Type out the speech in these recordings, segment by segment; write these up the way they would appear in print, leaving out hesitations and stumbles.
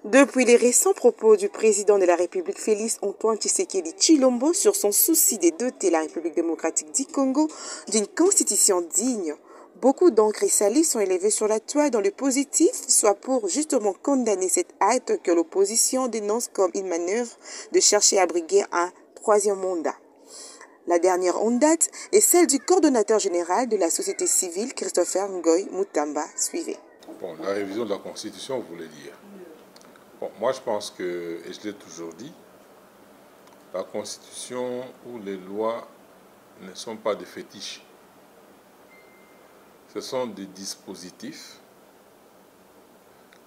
Depuis les récents propos du président de la République Félix Antoine Tshisekedi Tshilombo sur son souci de doter la République démocratique du Congo d'une constitution digne, beaucoup d'encre et salive sont élevés sur la toile dans le positif, soit pour justement condamner cet acte que l'opposition dénonce comme une manœuvre de chercher à briguer un troisième mandat. La dernière en date est celle du coordonnateur général de la société civile, Christopher Ngoy Mutamba. Suivez. Bon, la révision de la Constitution, vous voulez dire. Bon, moi, je pense que, et je l'ai toujours dit, la Constitution ou les lois ne sont pas des fétiches. Ce sont des dispositifs,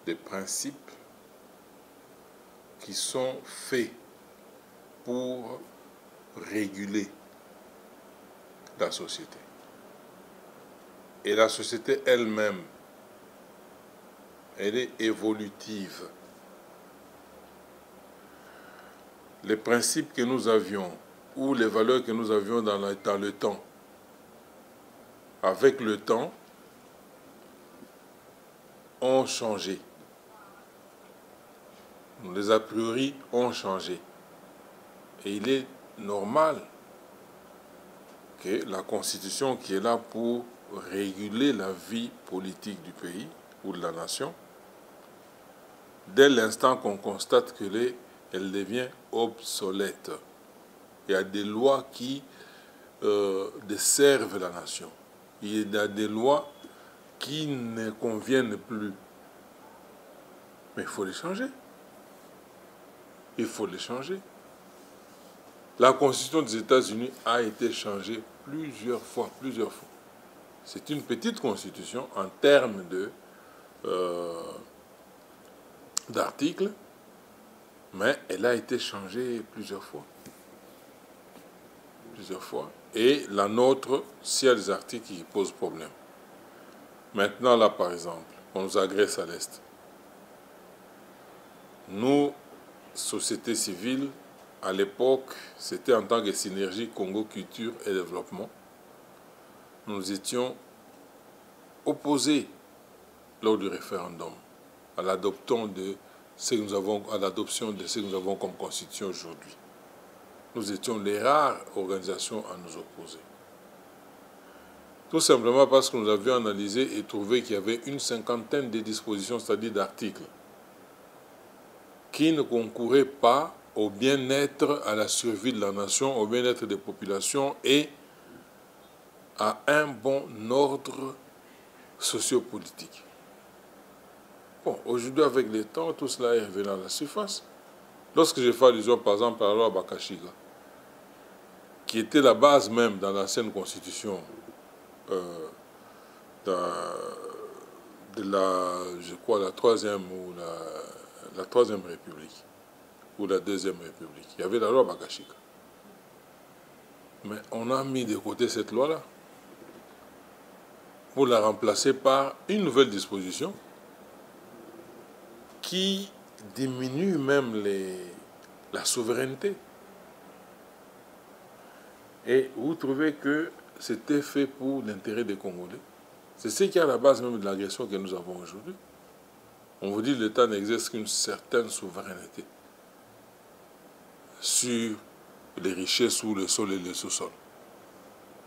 des principes qui sont faits pour réguler la société. Et la société elle-même, elle est évolutive. Les principes que nous avions ou les valeurs que nous avions dans le temps, avec le temps, ont changé. Les a priori ont changé. Et il est normal que la Constitution qui est là pour réguler la vie politique du pays ou de la nation, dès l'instant qu'on constate qu'elle devient obsolète, il y a des lois qui desservent la nation. Il y a des lois qui ne conviennent plus. Mais il faut les changer. Il faut les changer. La Constitution des États-Unis a été changée plusieurs fois. C'est une petite constitution en termes d'articles, mais elle a été changée plusieurs fois. Et la nôtre, s'il y a des articles qui posent problème. Maintenant, là, par exemple, on nous agresse à l'Est. Nous, société civile, à l'époque, c'était en tant que synergie Congo Culture et Développement. Nous étions opposés lors du référendum à l'adoption de ce que nous avons comme constitution aujourd'hui. Nous étions les rares organisations à nous opposer. Tout simplement parce que nous avions analysé et trouvé qu'il y avait une cinquantaine de dispositions, c'est-à-dire d'articles, qui ne concouraient pas au bien-être, à la survie de la nation, au bien-être des populations et à un bon ordre sociopolitique. Bon, aujourd'hui, avec le temps, tout cela est revenu à la surface. Lorsque j'ai fait allusion, par exemple, à la loi Bakashiga, qui était la base même dans l'ancienne constitution de la troisième République, ou la deuxième République. Il y avait la loi Bakashiga. Mais on a mis de côté cette loi-là pour la remplacer par une nouvelle disposition qui diminue même la souveraineté. Et vous trouvez que c'était fait pour l'intérêt des Congolais. C'est ce qui est à la base même de l'agression que nous avons aujourd'hui. On vous dit que l'État n'exerce qu'une certaine souveraineté sur les richesses sous le sol et le sous-sol.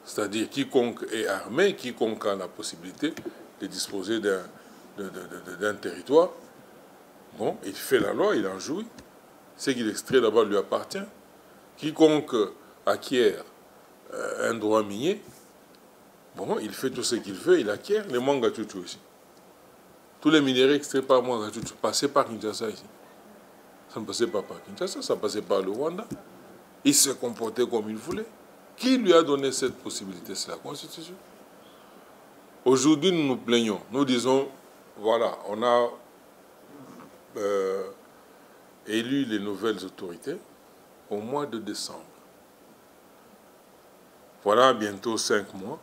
C'est-à-dire quiconque est armé, quiconque a la possibilité de disposer d'un territoire, bon, il fait la loi, il en jouit. Ce qu'il extrait là-bas lui appartient. Quiconque acquiert un droit minier, bon, il fait tout ce qu'il veut, il acquiert les Mangatutu ici. Tous les minéraux extraits par Mangatutu passaient par Kinshasa ici. Ça ne passait pas par Kinshasa, ça passait par le Rwanda. Il se comportait comme il voulait. Qui lui a donné cette possibilité? C'est la Constitution. Aujourd'hui, nous nous plaignons. Nous disons, voilà, on a élu les nouvelles autorités au mois de décembre. Voilà bientôt 5 mois.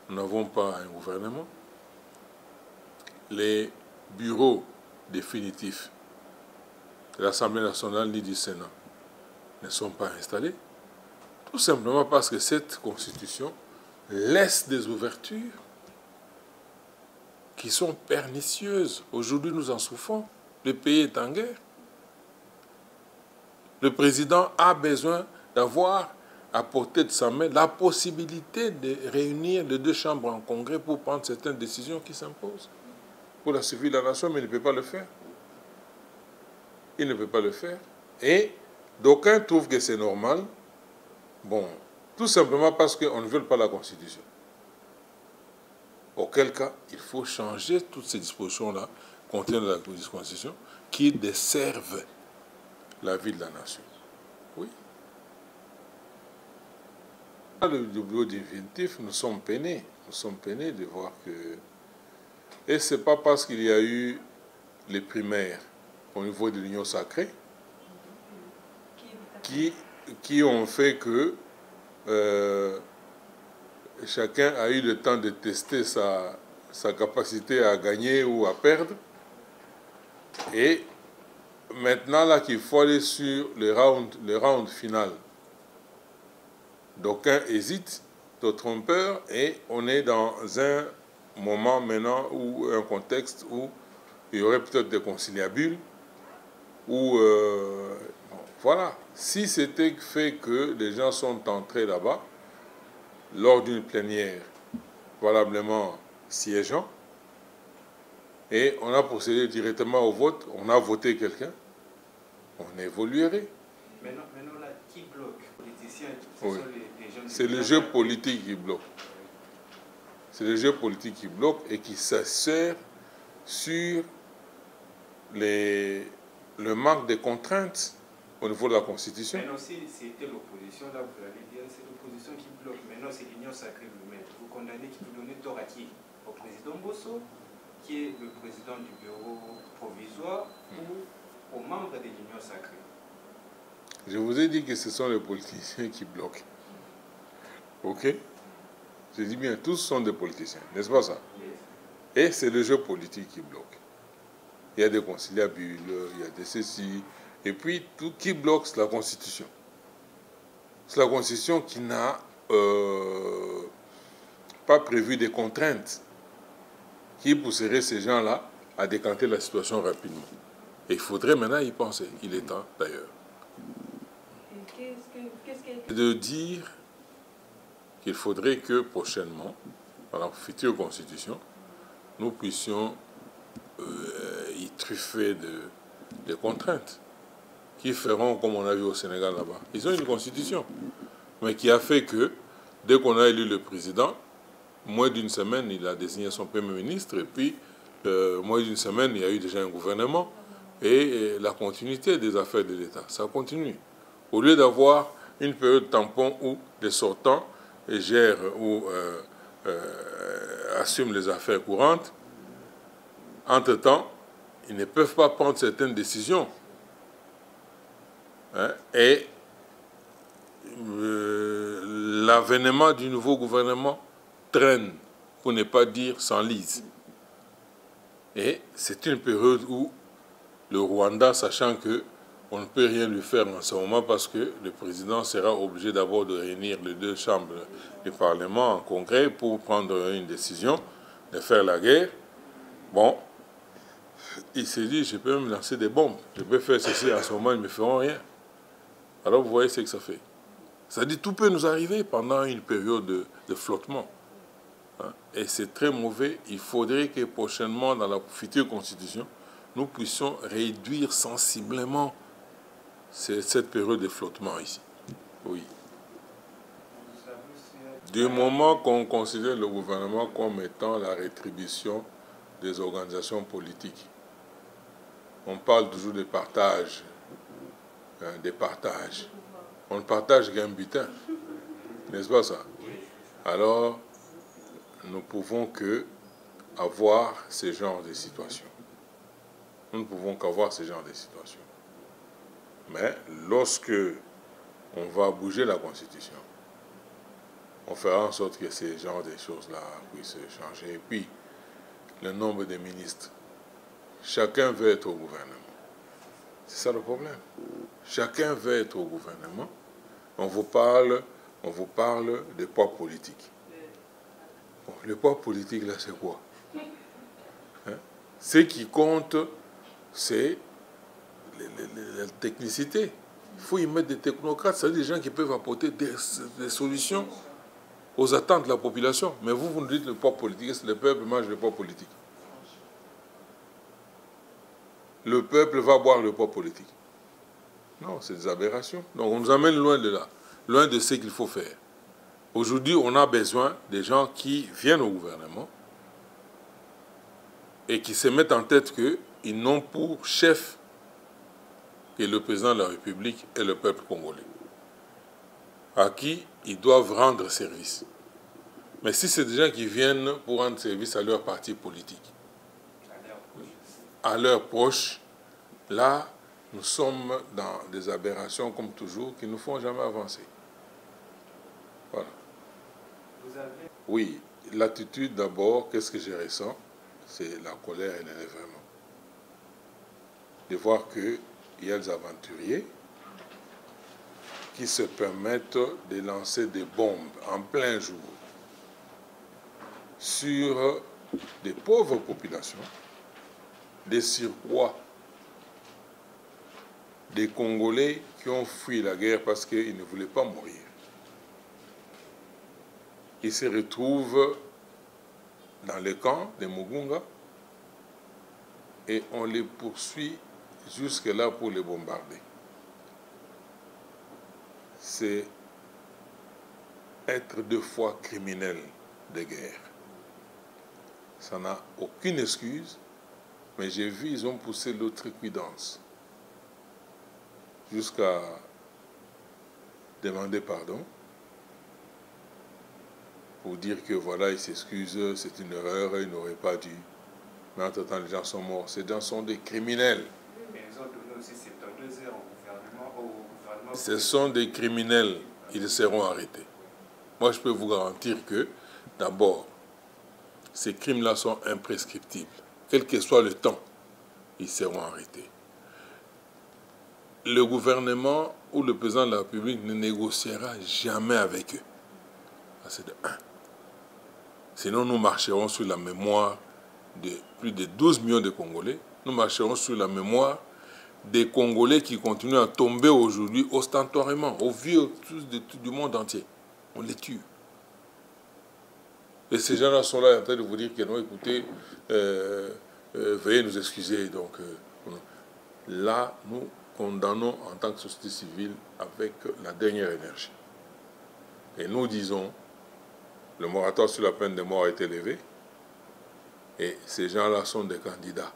Nous n'avons pas un gouvernement. Les bureaux définitifs de l'Assemblée nationale ni du Sénat ne sont pas installés. Tout simplement parce que cette constitution laisse des ouvertures qui sont pernicieuses. Aujourd'hui, nous en souffrons. Le pays est en guerre. Le président a besoin d'avoir à portée de sa main la possibilité de réunir les deux chambres en congrès pour prendre certaines décisions qui s'imposent pour la survie de la nation, mais il ne peut pas le faire. Il ne peut pas le faire. Et d'aucuns trouvent que c'est normal. Bon, tout simplement parce qu'on ne veut pas la Constitution. Auquel cas, il faut changer toutes ces dispositions-là contenues dans la Constitution qui desservent la vie de la nation. Oui. Le bureau définitif, nous sommes peinés. Nous sommes peinés de voir que... Et ce n'est pas parce qu'il y a eu les primaires au niveau de l'Union sacrée qui ont fait que chacun a eu le temps de tester sa capacité à gagner ou à perdre. Et maintenant, là, qu'il faut aller sur le round final. D'aucuns hésitent, d'autres ont peur, et on est dans un moment maintenant, ou un contexte où il y aurait peut-être des conciliabules, où, voilà, si c'était fait que les gens sont entrés là-bas, lors d'une plénière valablement siégeant, et on a procédé directement au vote, on a voté quelqu'un, on évoluerait. Maintenant là, qui bloque? Politiciens, oui. les jeunes. C'est le jeu politique qui bloque. C'est le jeu politique qui bloque et qui s'assert sur le manque de contraintes au niveau de la Constitution. Maintenant, si c'était l'opposition, là, vous allez dire, c'est l'opposition qui bloque. Maintenant, c'est l'Union sacrée vous-même. Vous condamnez, qui vous donnez tort à qui? Au président Bosso, qui est le président du bureau provisoire, ou aux membres de l'Union sacrée? Je vous ai dit que ce sont les politiciens qui bloquent. Ok? Je dis bien, tous sont des politiciens, n'est-ce pas ça? Et c'est le jeu politique qui bloque. Il y a des conciliabules, il y a des ceci, et puis tout qui bloque, c'est la Constitution. C'est la Constitution qui n'a pas prévu des contraintes qui pousseraient ces gens-là à décanter la situation rapidement. Et il faudrait maintenant y penser. Il est temps, d'ailleurs. De dire qu'il faudrait que prochainement, dans la future Constitution, nous puissions y truffer de contraintes qui feront comme on a vu au Sénégal là-bas. Ils ont une Constitution, mais qui a fait que, dès qu'on a élu le président, moins d'une semaine, il a désigné son Premier ministre, et puis, moins d'une semaine, il y a eu déjà un gouvernement, et la continuité des affaires de l'État, ça continue. Au lieu d'avoir une période tampon où les sortants gèrent ou assument les affaires courantes, entre-temps, ils ne peuvent pas prendre certaines décisions. Hein, et l'avènement du nouveau gouvernement traîne, pour ne pas dire s'enlise. Et c'est une période où le Rwanda, sachant que on ne peut rien lui faire en ce moment parce que le président sera obligé d'abord de réunir les deux chambres du Parlement en congrès pour prendre une décision de faire la guerre. Bon, il s'est dit, je peux me lancer des bombes, je peux faire ceci, en ce moment, ils ne me feront rien. Alors vous voyez ce que ça fait. Ça dit, tout peut nous arriver pendant une période de flottement. Hein? Et c'est très mauvais. Il faudrait que prochainement, dans la future Constitution, nous puissions réduire sensiblement cette période de flottement ici. Oui. Du moment qu'on considère le gouvernement comme étant la rétribution des organisations politiques, on parle toujours de partage, des partages. On ne partage qu'un butin, n'est-ce pas ça? Alors, nous pouvons que avoir ce genre de situation. Nous ne pouvons qu'avoir ce genre de situation. Mais lorsque on va bouger la Constitution, on fera en sorte que ces genres de choses-là puissent changer. Et puis, le nombre de ministres. Chacun veut être au gouvernement. C'est ça le problème. Chacun veut être au gouvernement. On vous parle de poids politique. Bon, le poids politique, là, c'est quoi? Hein? Ce qui compte c'est la technicité. Il faut y mettre des technocrates, c'est-à-dire des gens qui peuvent apporter des solutions aux attentes de la population. Mais vous nous dites le pouvoir politique, c'est le peuple mange le pouvoir politique. Le peuple va boire le pouvoir politique. Non, c'est des aberrations. Donc on nous amène loin de là, loin de ce qu'il faut faire. Aujourd'hui, on a besoin des gens qui viennent au gouvernement et qui se mettent en tête qu'ils n'ont pour chef que le président de la République et le peuple congolais, à qui ils doivent rendre service. Mais si c'est des gens qui viennent pour rendre service à leur parti politique, à leurs proches, là, nous sommes dans des aberrations, comme toujours, qui ne nous font jamais avancer. Voilà. Oui, l'attitude d'abord, qu'est-ce que je ressens? C'est la colère et l'énervement. De voir qu'il y a des aventuriers qui se permettent de lancer des bombes en plein jour sur des pauvres populations, des surcroîts, des Congolais qui ont fui la guerre parce qu'ils ne voulaient pas mourir. Ils se retrouvent dans le camp de Mugunga et on les poursuit jusque-là pour les bombarder. C'est être 2 fois criminel de guerre. Ça n'a aucune excuse, mais j'ai vu, ils ont poussé l'outrecuidance jusqu'à demander pardon pour dire que voilà, ils s'excusent, c'est une erreur, ils n'auraient pas dû. Mais entre-temps, les gens sont morts. Ces gens sont des criminels. Mais ils ont donné aussi 72 heures au gouvernement. Ce sont des criminels. Ils seront arrêtés. Moi, je peux vous garantir que, d'abord, ces crimes-là sont imprescriptibles. Quel que soit le temps, ils seront arrêtés. Le gouvernement ou le président de la République ne négociera jamais avec eux. C'est de 1. Sinon, nous marcherons sur la mémoire de plus de 12 millions de Congolais. Nous marcherons sur la mémoire des Congolais qui continuent à tomber aujourd'hui ostentatoirement, au vu du monde entier. On les tue. Et ces gens-là sont là en train de vous dire que non, écoutez, veuillez nous excuser. Donc, là, nous condamnons en tant que société civile avec la dernière énergie. Et nous disons, le moratoire sur la peine de mort a été levé et ces gens-là sont des candidats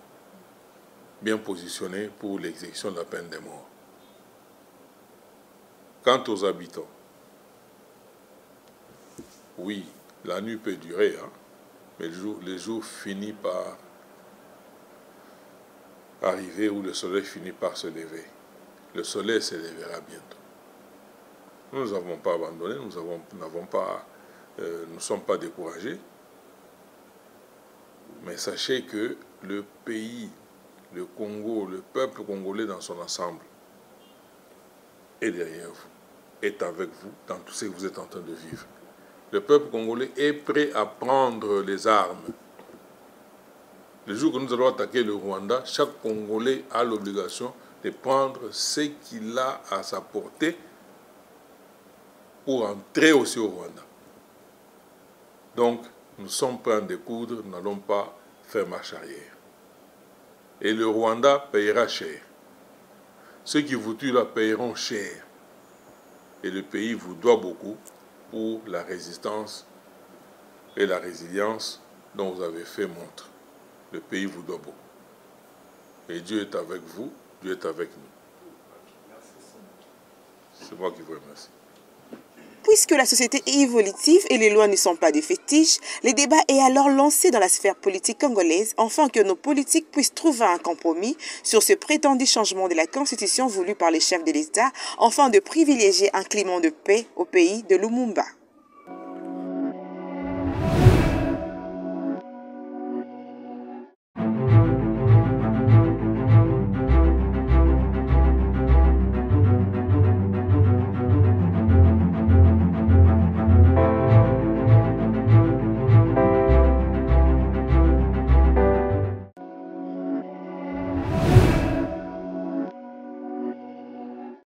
bien positionnés pour l'exécution de la peine de mort. Quant aux habitants, oui, la nuit peut durer, hein, mais le jour finit par arriver où le soleil finit par se lever. Le soleil se lèvera bientôt. Nous n'avons pas abandonné, nous ne sommes pas découragés. Mais sachez que le pays, le Congo, le peuple congolais dans son ensemble est derrière vous, est avec vous dans tout ce que vous êtes en train de vivre. Le peuple congolais est prêt à prendre les armes. Le jour que nous allons attaquer le Rwanda, chaque Congolais a l'obligation de prendre ce qu'il a à sa portée pour entrer aussi au Rwanda. Donc, nous sommes prêts à découdre, nous n'allons pas faire marche arrière. Et le Rwanda payera cher. Ceux qui vous tuent là payeront cher. Et le pays vous doit beaucoup pour la résistance et la résilience dont vous avez fait montre. Le pays vous doit beaucoup. Et Dieu est avec vous, Dieu est avec nous. C'est moi qui vous remercie. Puisque la société est évolutive et les lois ne sont pas des fétiches, le débat est alors lancé dans la sphère politique congolaise afin que nos politiques puissent trouver un compromis sur ce prétendu changement de la constitution voulu par les chefs de l'État afin de privilégier un climat de paix au pays de Lumumba.